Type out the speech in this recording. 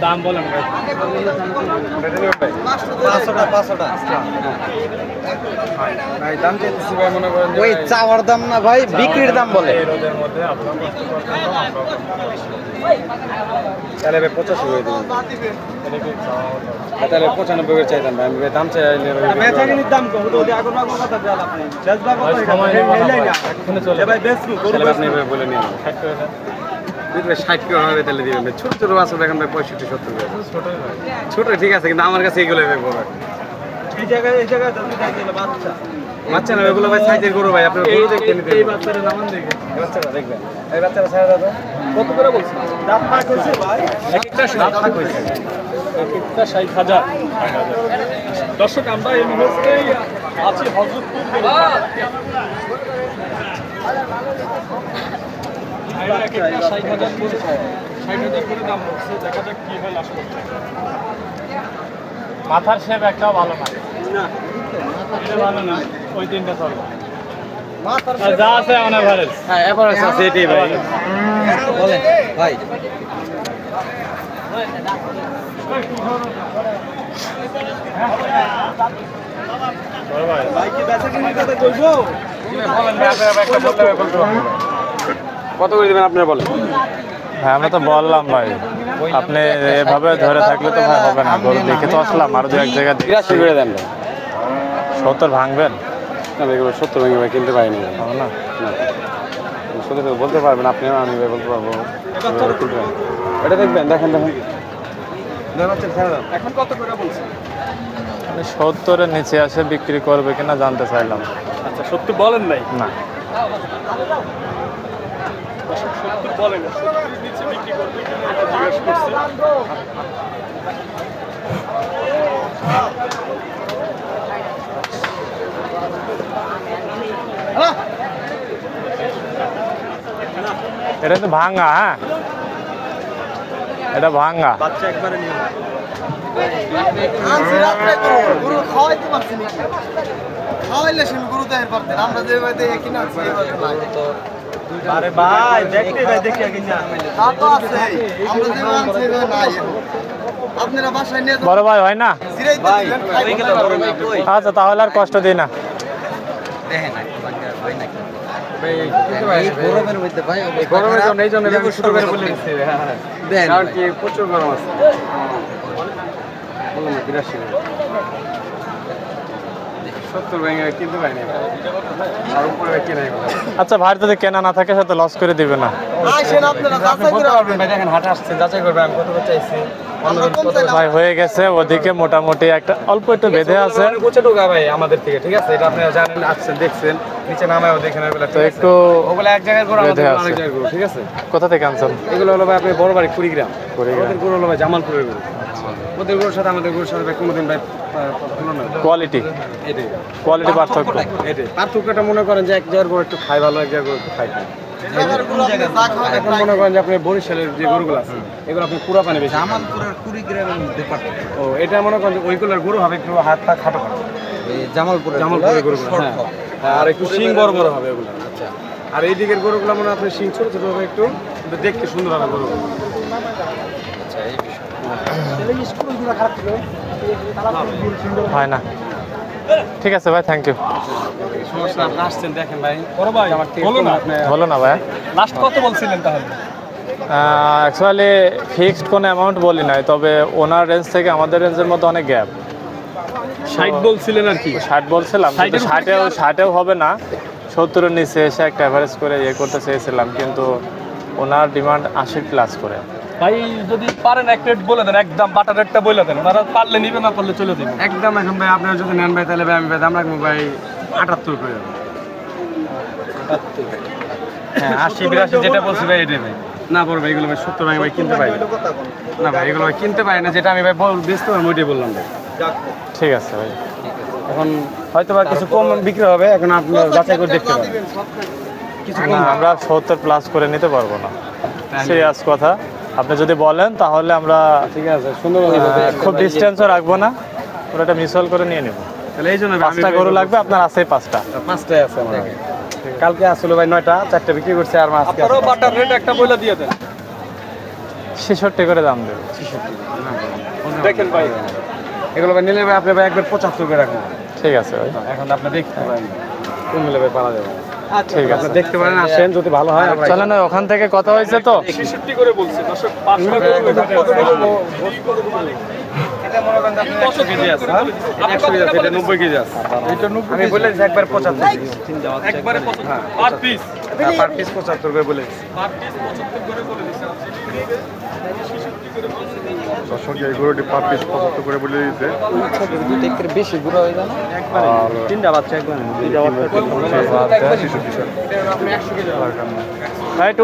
দাম বলেন ভাই। 500টা ভাই দাম চাইতেছি ভাই, মনে করেন ওই চাওয়ার দাম না ভাই, বিক্রির দাম বলে। রোদের মধ্যে আপনার কষ্ট করতেন তো আমরাও তাহলে ভাই 85 করে দিবেন। তাহলে 95 করে চাইতাম ভাই, আমি ভাই দাম চাইলে বেচাকিনির দাম কম তো ওদের আগুন আগুন কথা দেন আপনি বেচবা কত সময় এটা নেব না নেই ভাই, না এক্ষুনি চলে ভাই বেচবো তাহলে আপনি ভাই বলে নিন 60 করে দেন। ভাই 60 করে হবে তাহলে দিবেন ভাই। ছোট ছোট আছে এখন ভাই 65 70 করে। ছোটই ভাই, ছোট ঠিক আছে, কিন্তু আমার কাছে এগুলো ভাই বড়। এই জায়গায় তুমি দেখলে বাচ্চা বাচ্চা না এগুলো ভাই, সাইজের গরু ভাই, আপনার গরু দেখতে নিতে। এই বাচ্চাটা নামান দেখে, এই বাচ্চাটা দেখবেন, এই বাচ্চাটা ছাড়া দাও। কত করে বলছেন? দাঁত পাক হইছে ভাই একটা দাঁত ফাঁক হয়েছে, একটা 60,000। দর্শক আমরা এই মুহূর্তে আছি হযরতপুর একটা 60,000 করে 60,000 করে দাম বলছে, দেখা যাক কি হয় লাস্ট করতে। মাথার শেপ একটাও ভালো না, না এটা ভালো না, ওই তিনটা চলবে। মাথার যা আছে অনেক এভারেজ, হ্যাঁ এভারেজ আছে এটাই ভাই। বলেন ভাই। বড় ভাই ভাই কি বেচাকিনির কথা কইবো? বলেন ভাই, আপনারা একটা বলতে হবে, বলতে হবে। কত করে দিবেন আপনারা বলেন। হ্যাঁ আমরা তো বললাম ভাই, আপনি এভাবে ধরে থাকলে তো ভাই হবে না। গরু দেখে তো আসলাম, আরো দু এক জায়গায় 83 করে দেন ভাই। 70 ভাঙবেন না ভাই, 70 ভেঙে ভাই কিনতে পারিনি ভাই। হবে না। না। শুধু শুধু বলতে পারবেন আপনি, আমি ভাই বলতে পারবো। এটা দেখবেন, দেখেন দেখেন। এখন কত করে বলছেন? আপনি 70-এর নিচে আসে বিক্রি করবে কিনা জানতে চাইলাম। আচ্ছা সত্যি বলেন নাই, না সত্যি বলেন নিচে বিক্রি করবে কিনা এটা জিজ্ঞেস করছি। এটা তো ভাঙা, হ্যাঁ এটা ভাঙা। বাচ্চা একবারে নিয়ে আনছি রাত্রে গরু খাওয়াইতে পারছি না, খাওয়াইলে সে গরু দেখার পারতেন। আমরা যেভাবে দেখে কিনা আনছি এইভাবে নাই। আরে ভাই দেখতে ভাই দেখে কিনা তা তো আছে, আমরা যেভাবে আনছি এইভাবে নাই। আপনারা বাসায় নিয়ে বড় ভাই হয় না? জিরাইতে দিবেন, খাইতে পারবেন। আচ্ছা তাহলে আর কষ্ট দিই না। এই গরমের মধ্যে ভাই গরমের জন্য এই জন্য আমি শুরু করে বলে দিচ্ছি। হ্যাঁ দেন কারণ কি প্রচুর গরম আছে। বললাম না 82 70 ভেঙে কিনতে পারিনি আর উপরে কিনে এগুলো। আচ্ছা ভাই যদি কেনা না থাকে সে তো লস করে দিবে না। আসেন আপনারা আপনি যাচাই বলতে করে পারবেন ভাই, দেখেন হাটে আসছে, যাচাই করবে আমি কত করে চাইছি। আমরা কম চাইলাম। ভাই হয়ে গেছে ওদিকে মোটামুটি একটা অল্প একটু বেঁধে আছে। কোচে ঢোকা ভাই আমাদের থেকে, ঠিক আছে, এটা আপনারা জানেন, আসছেন দেখছেন, নিচে নামায়ও দেখেন ওগুলো, তো একটু ওগুলো এক জায়গায় গরু, আমাদের বেঁধে গরু আছে। আরেক জায়গায় গরু, ঠিক আছে। কোথা থেকে আনছেন? এগুলো হলো ভাই আপনি বড় বাড়ি কুড়িগ্রাম, কুড়িগ্রাম। ওদের গরু হলো ভাই জামালপুরের গরু। ওদের গরুর সাথে আমাদের গরুর সাথে ভাই কোনোদিন ভাই তুলনা হয় না। কোয়ালিটি এটাই কোয়ালিটি পার্থক্য। এটাই পার্থক্যটা মনে করেন যে এক জায়গার গরু একটু খাই ভালো, এক জায়গার গরু একটু খাই কম। জায়গাগুলো আপনি যা খাওয়াবেন এখন মনে করেন যে আপনি বরিশালের যে গরুগুলো আছে এগুলো আপনি পুরা পানি বেশি। জামালপুরের কুড়িগ্রামের মধ্যে পার্থক্য। ও এটা মনে করেন যে ওইগুলোর গরু হবে একটু হাত পা খাটো খাটো, এই জামালপুরের জামালপুরের গরুগুলো, হ্যাঁ। আর একটু শিং বড় বড় হবে ওগুলো। আচ্ছা, আর এই দিকের গরুগুলো মনে হয় আপনার শিং ছোট ছোট হবে একটু, কিন্তু দেখতে সুন্দর হবে গরুগুলো। হয় না। ঠিক আছে ভাই, থ্যাংক ইউ। সমস্যা আপনি আসছেন দেখেন ভাই, বড় ভাই আমার থেকে বলো না আপনি হলো না ভাই। লাস্ট কত বলছিলেন তাহলে? অ্যাকচুয়ালি ফিক্সড কোনো অ্যামাউন্ট বলি নাই, তবে ওনার রেঞ্জ থেকে আমাদের রেঞ্জের মধ্যে অনেক গ্যাপ। 60 বলছিলেন আর কি। 60 বলছিলাম, কিন্তু 60-এও হবে না, 70-এর নিচে এসে একটা অ্যাভারেজ করে ইয়ে করতে চেয়েছিলাম, কিন্তু ওনার ডিমান্ড 80+ করে। ভাই যদি পারেন এক রেট বলে দেন, একদম বাটার রেটটা বলে দেন, ওনারা পারলে নিবে, না পারলে চলে যাবে। একদম এখন ভাই আপনারা যদি নেন ভাই তাহলে ভাই আমি ভাই দাম রাখবো ভাই 78 করে যাবো। হ্যাঁ 80-82 যেটা বলছি ভাই এটাই ভাই। না বড় ভাই এগুলো ভাই 70 ভাই কিনতে পারি না ভাই, এগুলো ভাই কিনতে পারি না, যেটা আমি ভাই বেচতে পারবো ওইটাই বললাম ভাই। ঠিক আছে ভাই। এখন হয়তো বা কিছু কম বিক্রি হবে, এখন আপনি যাচাই করে দেখতে পারেন। কিছু কম না, আমরা 70+ করে নিতে পারবো না, সিরিয়াস কথা। আপনি যদি বলেন তাহলে আমরা ঠিক আছে, সুন্দর খুব ডিস্টেন্সও রাখবো না, ওরা একটা মিসল করে নিয়ে নেব। তাহলে এই জন্য 5টা গরু লাগবে, আপনার আছে 5টা? 5টাই আছে আমার। কালকে আসলে ভাই 9টা, 4টা বিক্রি করছে আর মাছ আপনারাও বাটার রেট একটা বলে দিয়ে দেন। 66 করে দাম দেবে। দেখেন ভাই এগুলো ভাই নিলে ভাই আপনি ভাই একবার 75 করে রাখুন। ঠিক আছে ভাই, এখন আপনি দেখতে পারেন কোন মিলে ভাই পাওয়া যাবে। ঠিক আছে। আপনি দেখতে পারেন, আসেন, যদি ভালো হয় আমরা চলেন ওই ওখান থেকে কথা হয়েছে তো। 66 করে বলছে দর্শক, 5 টাকা করে এটা মনে করেন আপনি 100 কেজি আছে, হ্যাঁ? 100 কেজি আছে, এটা 90 কেজি আছে। এটা 90 আমি বলে দিচ্ছি একবার 75 একবারে 75 পার পিস, পার পিস 75 করে বলে দিচ্ছি। পার পিস 75 করে বলে দিছে। দর্শক এই গরুটি পার পিস 75 করে বলে দিয়েছে। বেশি গুঁড়ো হয়ে যায় না আর তিনটা বাচ্চা একবার তিনটা বাচ্চা 66 এটা আপনি 100 কেজি ভাই একটু